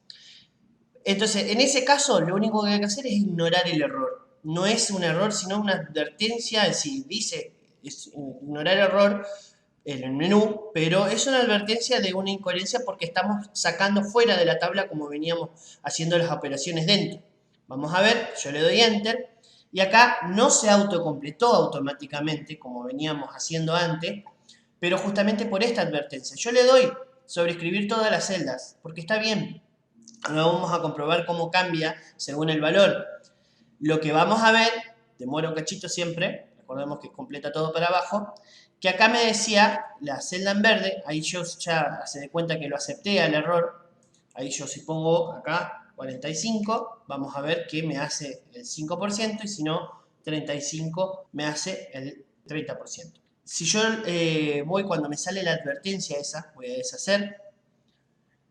Entonces, en ese caso, lo único que hay que hacer es ignorar el error. No es un error, sino una advertencia. Si dice ignorar error en el menú, pero es una advertencia de una incoherencia porque estamos sacando fuera de la tabla como veníamos haciendo las operaciones dentro. Vamos a ver, yo le doy Enter. Y acá no se autocompletó automáticamente, como veníamos haciendo antes, pero justamente por esta advertencia. Yo le doy sobreescribir todas las celdas, porque está bien. Ahora vamos a comprobar cómo cambia según el valor. Lo que vamos a ver, demora un cachito siempre, recordemos que completa todo para abajo, que acá me decía la celda en verde, ahí yo ya se dé cuenta que lo acepté al error, ahí yo si pongo acá 45, vamos a ver que me hace el 5% y si no, 35 me hace el 30%. Si yo voy cuando me sale la advertencia esa, voy a deshacer,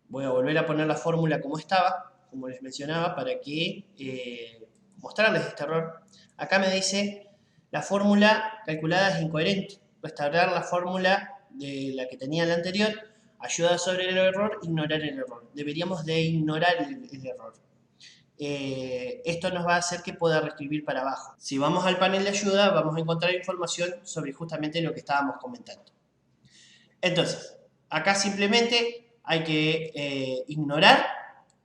voy a volver a poner la fórmula como estaba, como les mencionaba, para que mostrarles este error. Acá me dice, la fórmula calculada es incoherente, restaurar la fórmula de la que tenía la anterior, ayuda sobre el error, ignorar el error. Deberíamos de ignorar el error. Esto nos va a hacer que pueda reescribir para abajo. Si vamos al panel de ayuda, vamos a encontrar información sobre justamente lo que estábamos comentando. Entonces, acá simplemente hay que ignorar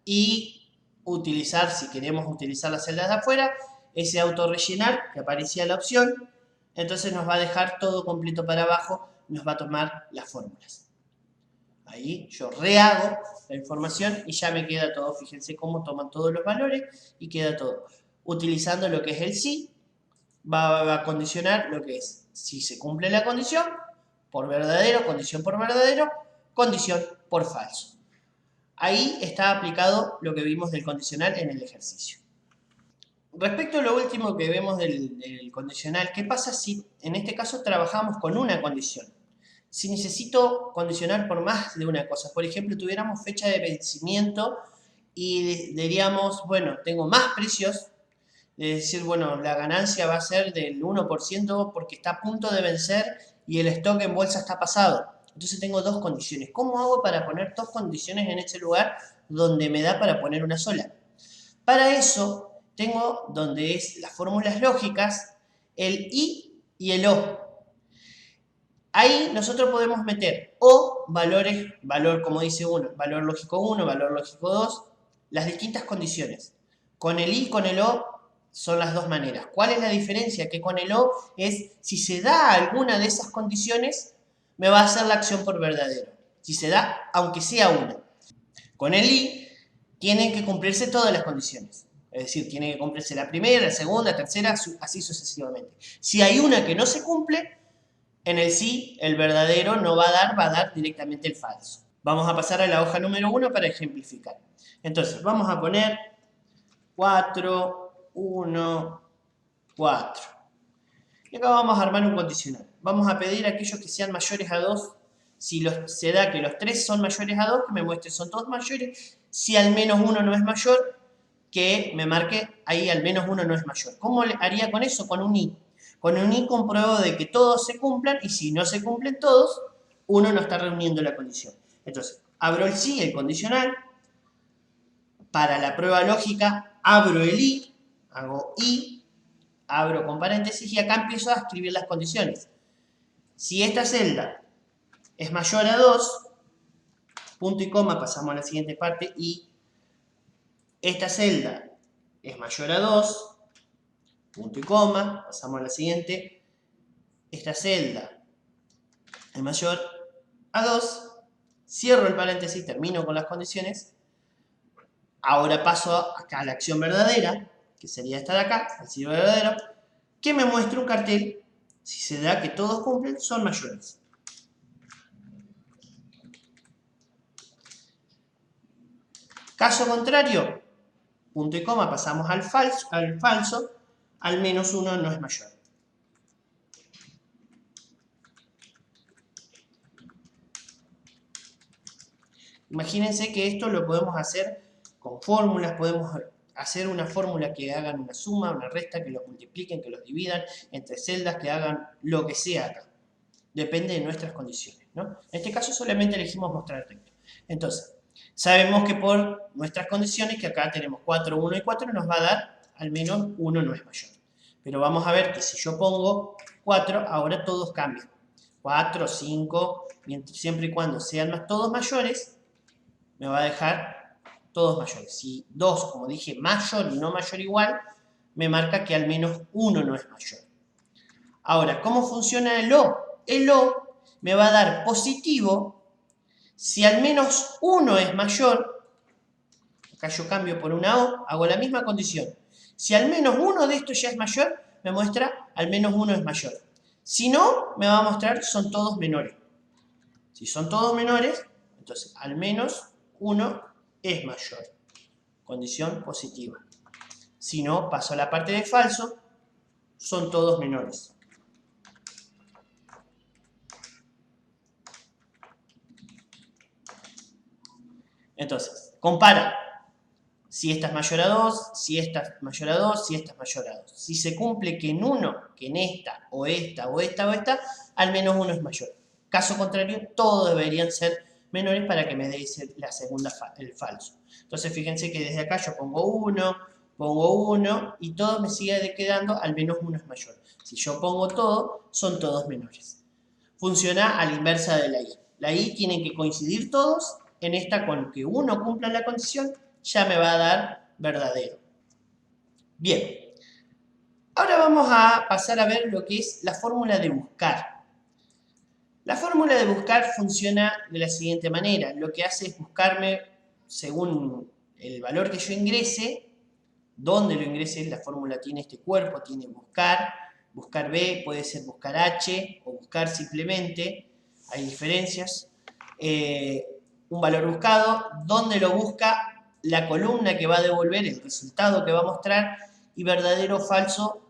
y utilizar, si queremos utilizar las celdas de afuera, ese autorrellenar que aparecía la opción, entonces nos va a dejar todo completo para abajo, nos va a tomar las fórmulas. Ahí yo rehago la información y ya me queda todo. Fíjense cómo toman todos los valores y queda todo. Utilizando lo que es el sí, va a condicionar lo que es si se cumple la condición por verdadero, condición por falso. Ahí está aplicado lo que vimos del condicional en el ejercicio. Respecto a lo último que vemos del condicional, ¿qué pasa si en este caso trabajamos con una condición? Si necesito condicionar por más de una cosa, por ejemplo, tuviéramos fecha de vencimiento y diríamos, bueno, tengo más precios de decir, bueno, la ganancia va a ser del 1% porque está a punto de vencer y el stock en bolsa está pasado. Entonces tengo dos condiciones. ¿Cómo hago para poner dos condiciones en ese lugar donde me da para poner una sola? Para eso tengo, donde es las fórmulas lógicas, el I y el O. Ahí nosotros podemos meter o valores, valor como dice uno, valor lógico 1, valor lógico 2, las distintas condiciones. Con el I y con el O son las dos maneras. ¿Cuál es la diferencia? Que con el O es si se da alguna de esas condiciones, me va a hacer la acción por verdadero. Si se da, aunque sea una. Con el I tienen que cumplirse todas las condiciones. Es decir, tiene que cumplirse la primera, la segunda, la tercera, así sucesivamente. Si hay una que no se cumple, en el sí, el verdadero no va a dar directamente el falso. Vamos a pasar a la hoja número 1 para ejemplificar. Entonces, vamos a poner 4, 1, 4. Y acá vamos a armar un condicional. Vamos a pedir a aquellos que sean mayores a 2. Si se da que los 3 son mayores a 2, que me muestre son todos mayores. Si al menos uno no es mayor, que me marque ahí al menos uno no es mayor. ¿Cómo haría con eso? Con un I. Con un I compruebo de que todos se cumplan y si no se cumplen todos, uno no está reuniendo la condición. Entonces, abro el sí, el condicional. Para la prueba lógica, abro el I, hago I, abro con paréntesis y acá empiezo a escribir las condiciones. Si esta celda es mayor a 2, punto y coma, pasamos a la siguiente parte, y esta celda es mayor a 2, punto y coma, pasamos a la siguiente, esta celda es mayor a 2, cierro el paréntesis, termino con las condiciones, ahora paso acá a la acción verdadera, que sería esta de acá, el sí verdadero, que me muestra un cartel, si se da que todos cumplen, son mayores. Caso contrario, punto y coma, pasamos al falso, al menos uno no es mayor. Imagínense que esto lo podemos hacer con fórmulas, podemos hacer una fórmula que hagan una suma, una resta, que los multipliquen, que los dividan entre celdas, que hagan lo que sea acá. Depende de nuestras condiciones, ¿no? En este caso solamente elegimos mostrar recto. Entonces, sabemos que por nuestras condiciones, que acá tenemos 4, 1 y 4, nos va a dar al menos 1 no es mayor. Pero vamos a ver que si yo pongo 4, ahora todos cambian. 4, 5, siempre y cuando sean todos mayores, me va a dejar todos mayores. Si 2, como dije, mayor y no mayor igual, me marca que al menos 1 no es mayor. Ahora, ¿cómo funciona el O? El O me va a dar positivo si al menos 1 es mayor. Acá yo cambio por una O, hago la misma condición. Si al menos uno de estos ya es mayor, me muestra al menos 1 es mayor. Si no, me va a mostrar son todos menores. Si son todos menores, entonces al menos 1 es mayor. Condición positiva. Si no, paso a la parte de falso, son todos menores. Entonces, compara. Si esta es mayor a 2, si esta es mayor a 2, si esta es mayor a 2. Si se cumple que en uno, que en esta, o esta, o esta, o esta, al menos uno es mayor. Caso contrario, todos deberían ser menores para que me dé la segunda, el falso. Entonces, fíjense que desde acá yo pongo 1, y todo me sigue quedando, al menos uno es mayor. Si yo pongo todo, son todos menores. Funciona a la inversa de la I. La I tienen que coincidir todos, en esta con que uno cumpla la condición, ya me va a dar verdadero. Bien, ahora vamos a pasar a ver lo que es la fórmula de buscar. La fórmula de buscar funciona de la siguiente manera. Lo que hace es buscarme, según el valor que yo ingrese, dónde lo ingrese, la fórmula tiene este cuerpo, tiene buscar, buscar B, puede ser buscar H o buscar simplemente, hay diferencias. Un valor buscado, dónde lo busca, la columna que va a devolver, el resultado que va a mostrar, y verdadero o falso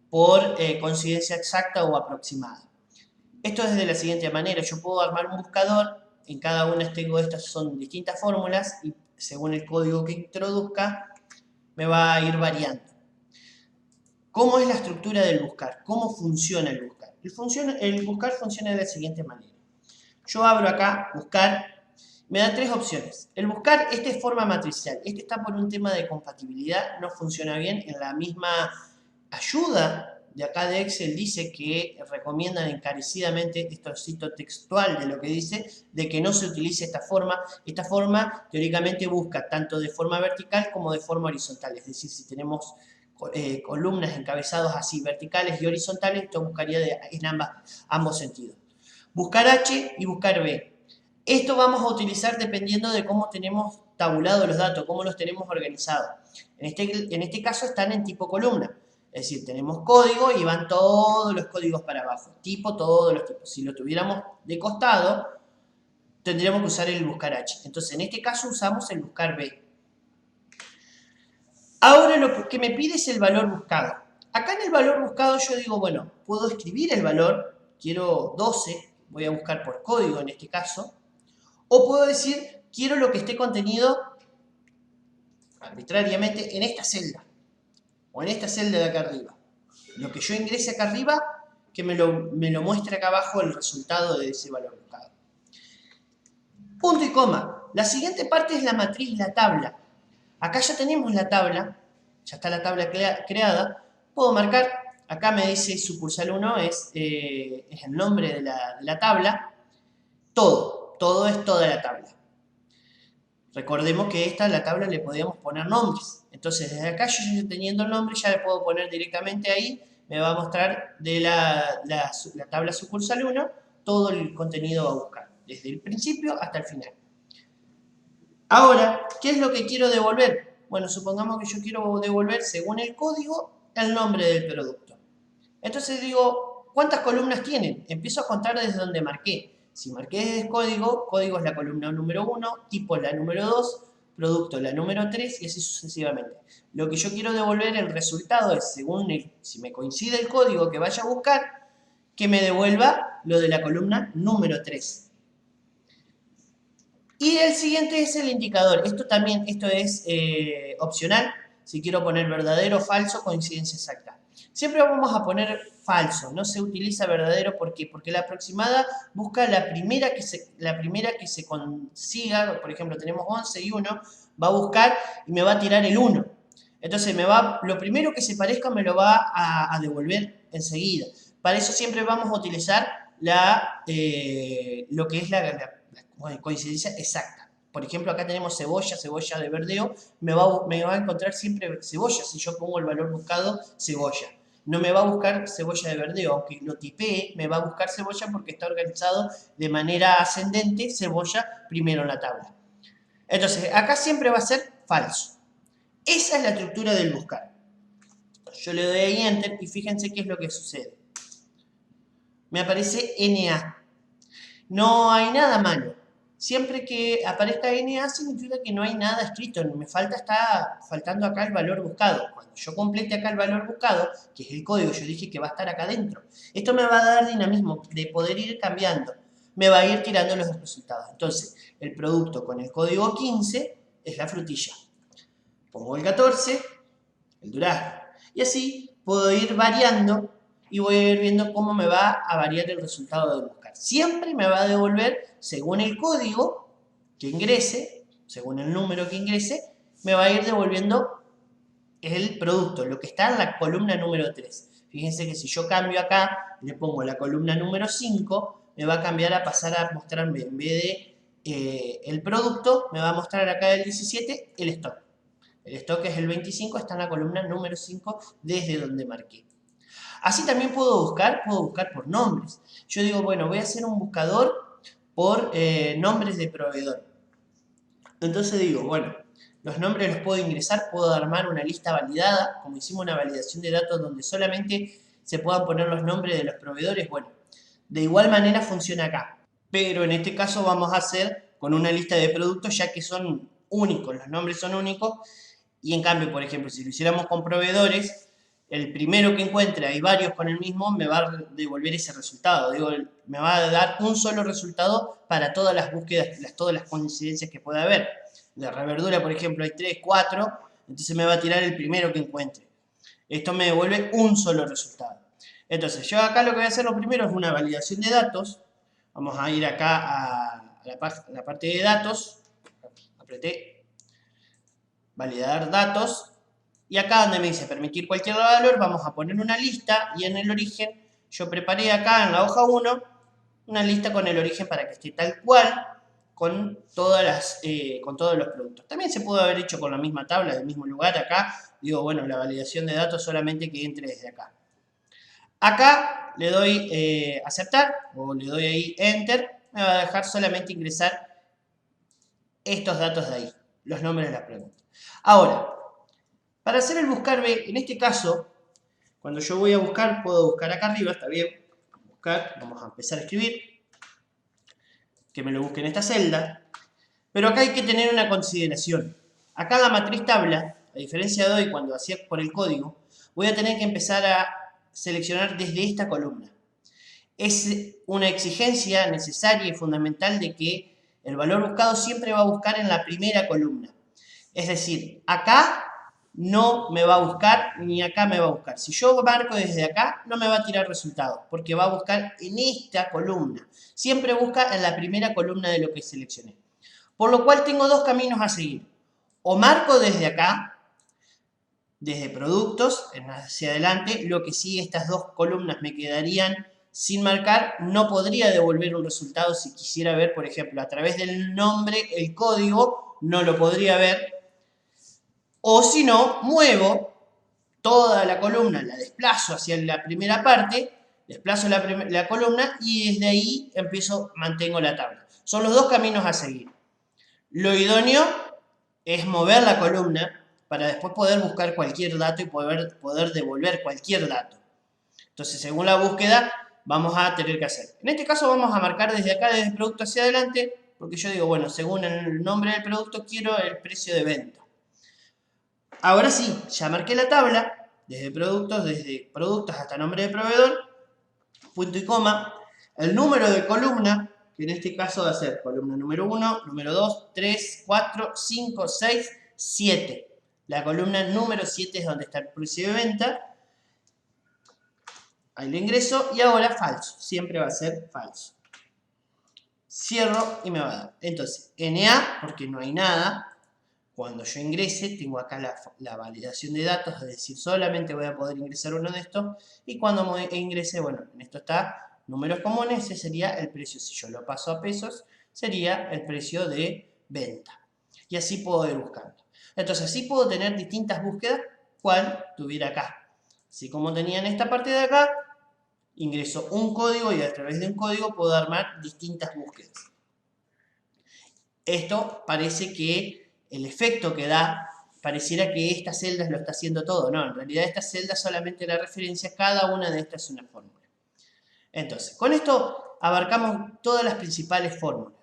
por coincidencia exacta o aproximada. Esto es de la siguiente manera, yo puedo armar un buscador, en cada una tengo estas, son distintas fórmulas, y según el código que introduzca, me va a ir variando. ¿Cómo es la estructura del buscar? ¿Cómo funciona el buscar? El buscar funciona de la siguiente manera. Yo abro acá, buscar, me da tres opciones. El buscar, este es forma matricial. Este está por un tema de compatibilidad, no funciona bien. En la misma ayuda de acá de Excel dice que recomiendan encarecidamente, esto cito textual de lo que dice, de que no se utilice esta forma. Esta forma teóricamente busca tanto de forma vertical como de forma horizontal. Es decir, si tenemos columnas, encabezados así, verticales y horizontales, esto buscaría en ambos sentidos. Buscar H y buscar B. Esto vamos a utilizar dependiendo de cómo tenemos tabulados los datos, cómo los tenemos organizados. En este caso están en tipo columna. Es decir, tenemos código y van todos los códigos para abajo. Tipo, todos los tipos. Si lo tuviéramos de costado, tendríamos que usar el buscar H. Entonces, en este caso usamos el buscar B. Ahora lo que me pide es el valor buscado. Acá en el valor buscado yo digo, bueno, puedo escribir el valor, quiero 12, voy a buscar por código en este caso, o puedo decir, quiero lo que esté contenido arbitrariamente en esta celda, o en esta celda de acá arriba. Lo que yo ingrese acá arriba, que me lo muestre acá abajo el resultado de ese valor buscado. Punto y coma. La siguiente parte es la matriz, la tabla. Acá ya tenemos la tabla, ya está la tabla creada. Puedo marcar, acá me dice sucursal 1 es el nombre de la tabla. Todo es toda la tabla. Recordemos que a la tabla le podíamos poner nombres. Entonces desde acá yo teniendo el nombre ya le puedo poner directamente ahí. Me va a mostrar de la tabla sucursal 1 todo el contenido a buscar. Desde el principio hasta el final. Ahora, ¿qué es lo que quiero devolver? Bueno, supongamos que yo quiero devolver, según el código, el nombre del producto. Entonces digo, ¿cuántas columnas tienen? Empiezo a contar desde donde marqué. Si marqué desde el código, código es la columna número 1, tipo es la número 2, producto la número 3 y así sucesivamente. Lo que yo quiero devolver, el resultado es, según si me coincide el código que vaya a buscar, que me devuelva lo de la columna número 3. Y el siguiente es el indicador. Esto es opcional. Si quiero poner verdadero, falso, coincidencia exacta. Siempre vamos a poner falso. No se utiliza verdadero. ¿Por qué? Porque la aproximada busca la primera que se consiga. Por ejemplo, tenemos 11 y 1. Va a buscar y me va a tirar el 1. Entonces lo primero que se parezca me lo va a devolver enseguida. Para eso siempre vamos a utilizar lo que es la coincidencia exacta. Por ejemplo, acá tenemos cebolla de verdeo, me va a encontrar siempre cebolla si yo pongo el valor buscado cebolla. No me va a buscar cebolla de verdeo, aunque lo tipee, me va a buscar cebolla porque está organizado de manera ascendente, cebolla primero en la tabla. Entonces, acá siempre va a ser falso. Esa es la estructura del buscar. Yo le doy ahí Enter y fíjense qué es lo que sucede. Me aparece NA. No hay nada malo. Siempre que aparezca NA significa que no hay nada escrito. Está faltando acá el valor buscado. Cuando yo complete acá el valor buscado, que es el código, yo dije que va a estar acá adentro. Esto me va a dar dinamismo de poder ir cambiando. Me va a ir tirando los resultados. Entonces, el producto con el código 15 es la frutilla. Pongo el 14, el durazno. Y así puedo ir variando y voy a ir viendo cómo me va a variar el resultado de buscar. Siempre me va a devolver, según el código que ingrese, según el número que ingrese, me va a ir devolviendo el producto, lo que está en la columna número 3. Fíjense que si yo cambio acá, le pongo la columna número 5, me va a cambiar a pasar a mostrarme, en vez de el producto, me va a mostrar acá el 17, el stock. El stock es el 25, está en la columna número 5 desde donde marqué. Así también puedo buscar por nombres. Yo digo, bueno, voy a hacer un buscador por nombres de proveedor. Entonces digo, bueno, los nombres los puedo ingresar, puedo armar una lista validada, como hicimos una validación de datos donde solamente se puedan poner los nombres de los proveedores. Bueno, de igual manera funciona acá. Pero en este caso vamos a hacer con una lista de productos ya que son únicos, los nombres son únicos. Y en cambio, por ejemplo, si lo hiciéramos con proveedores, el primero que encuentre, hay varios con el mismo, me va a devolver ese resultado. Digo, me va a dar un solo resultado para todas las búsquedas, todas las coincidencias que pueda haber. De reverdura, por ejemplo, hay 3, 4, entonces me va a tirar el primero que encuentre. Esto me devuelve un solo resultado. Entonces, yo acá lo que voy a hacer lo primero es una validación de datos. Vamos a ir acá a la parte de datos. Apreté validar datos. Y acá donde me dice permitir cualquier valor, vamos a poner una lista. Y en el origen, yo preparé acá en la hoja 1 una lista con el origen para que esté tal cual con todos los productos. También se pudo haber hecho con la misma tabla, del mismo lugar. Acá digo, bueno, la validación de datos solamente que entre desde acá. Acá le doy aceptar o le doy ahí enter. Me va a dejar solamente ingresar estos datos de ahí, los nombres de las preguntas. Ahora, para hacer el buscar B, en este caso, cuando yo voy a buscar, puedo buscar acá arriba, está bien. Buscar, vamos a empezar a escribir. Que me lo busque en esta celda. Pero acá hay que tener una consideración. Acá en la matriz tabla, a diferencia de hoy cuando hacía por el código, voy a tener que empezar a seleccionar desde esta columna. Es una exigencia necesaria y fundamental de que el valor buscado siempre va a buscar en la primera columna. Es decir, acá no me va a buscar ni acá me va a buscar. Si yo marco desde acá, no me va a tirar resultados, porque va a buscar en esta columna. Siempre busca en la primera columna de lo que seleccioné. Por lo cual tengo dos caminos a seguir. O marco desde acá, desde productos, hacia adelante, lo que sí estas dos columnas me quedarían sin marcar, no podría devolver un resultado si quisiera ver, por ejemplo, a través del nombre, el código, no lo podría ver. O si no, muevo toda la columna, la desplazo hacia la primera parte, desplazo la columna y desde ahí mantengo la tabla. Son los dos caminos a seguir. Lo idóneo es mover la columna para después poder buscar cualquier dato y poder devolver cualquier dato. Entonces, según la búsqueda, vamos a tener que hacer. En este caso vamos a marcar desde acá, desde el producto hacia adelante, porque yo digo, bueno, según el nombre del producto, quiero el precio de venta. Ahora sí, ya marqué la tabla, desde productos hasta nombre de proveedor, punto y coma, el número de columna, que en este caso va a ser columna número 1, número 2, 3, 4, 5, 6, 7. La columna número 7 es donde está el precio de venta. Ahí le ingreso y ahora falso. Siempre va a ser falso. Cierro y me va a dar. Entonces, NA, porque no hay nada. Cuando yo ingrese, tengo acá la validación de datos, es decir, solamente voy a poder ingresar uno de estos. Y cuando ingrese, bueno, en esto está números comunes, ese sería el precio. Si yo lo paso a pesos, sería el precio de venta. Y así puedo ir buscando. Entonces, así puedo tener distintas búsquedas, cual tuviera acá. Así como tenía en esta parte de acá, ingreso un código y a través de un código puedo armar distintas búsquedas. Esto parece que el efecto que da, pareciera que estas celdas lo está haciendo todo. No, en realidad estas celdas solamente la referencia, cada una de estas es una fórmula. Entonces, con esto abarcamos todas las principales fórmulas.